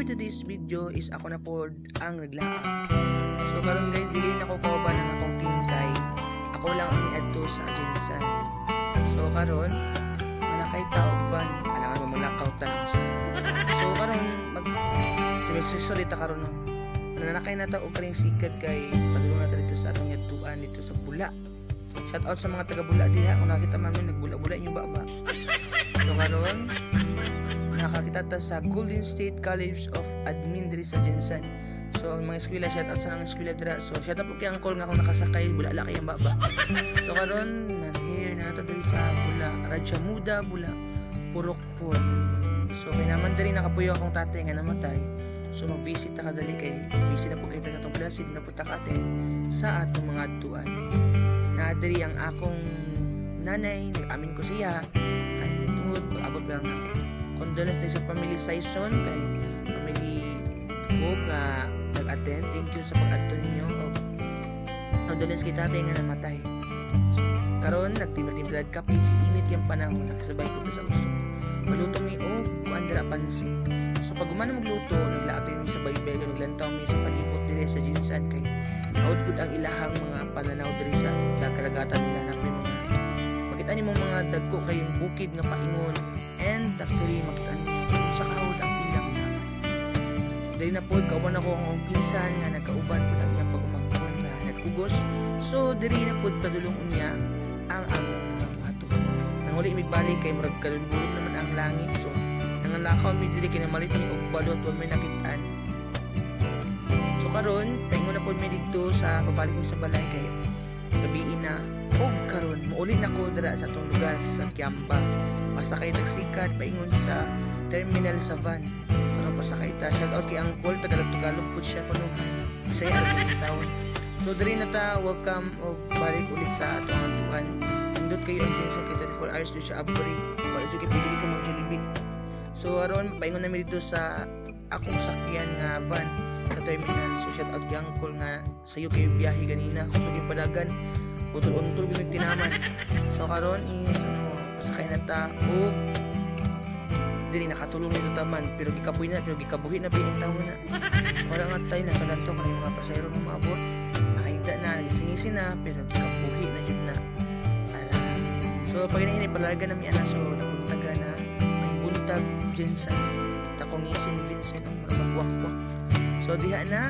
today's video is ako na po ang naglaak. So karon guys, dili na ko kauban ang akong team kay ako lang ang niadto sa agency. So karon manakay taog van, alangan mo mulakaw ta. So karon semester ta karon no. Nanakay na ta og karing sikat kay padulong na dito sa atong yatuan dito sa Bula. Shout out sa mga taga Bula diha, kung nakita man nagbula-bula yung baba. So karon nakakita ta sa Golden State College of Admin diri sa Jensen. So ang mga eskwela, shout out sa mga eskwela dira. So shout out po kay Angkol nga akong nakasakay bula-la kay ang baba. So karon here na to diri sa Bula, Raja Muda Bula, Purokpon. So may naman diri nakapuyo akong tatay nga namatay. So mag-visit ta kadali kay busy na po kay tatong klase na punta ka sa atong mga adtuan. Na diri ang akong nanay, nag-amin ko siya kay tungod pag-abot lang condolence sa family Saison kay family ko nga nag-attend. Thank you sa pag-adto ninyo. Condolence kay tatay nga namatay. Karon nagtimbal-timbal kape, init yung panahon, nakasabay ko sa uso. Maluto mi o andra pansin. So pag umano magluto, naglaag mi sa baybay, naglantaw mi sa palibot diri sa Jinsan kay out pud ang ilahang mga pananaw diri sa dakaragatan nila na mga makita nimo mga dagko kayong bukid nga paingon and actually makita nimo sa kaud ang ilang naman. Dahil na po, kawan ako ang pinsan nga nagkauban po lang niyang pagumangkon na nagkugos. So, diri na po padulong niya ang among mato. Nang uli migbalik kay murag kalululog naman ang langit. So, nanganlakaw mi diri kay namalit ni og balot wa may nakitaan. So karon, paingon na po mi dito sa pabalik mi sa balay kay gabiin na. Og karon, mauli na ko dira sa atong lugar sa Kiamba. Pasakay nagsikat paingon sa terminal sa van. Para pasakay ta. Shout out kay Angkol, Tagalog po siya kuno. Bisaya ang tawon. So diri na ta, welcome og balik ulit sa atong antuan. Indot kayo ang din sa 24 hours to siya abri. Para jud kay pili ko mag-Jollibee. So aron paingon na mi dito sa akong sakyan nga van sa terminal. So shout out kay Angkol nga sayo kayo biyahe ganina. Kung sa padagan, utol-utol gimig tinaman. So karon is pasakay na ta og dili nakatulong nito taman pero gikapoy na pero gikabuhi na pinitaw na. Wala nga tayo na kanadto kay mga pasahero nga maabot. Nakita na gisingisi na pero gikabuhi na jud na. So pag ini palarga na mi ana so napuntaga na may buntag Jensen takong isin Vincent ang magwakwak. So diha na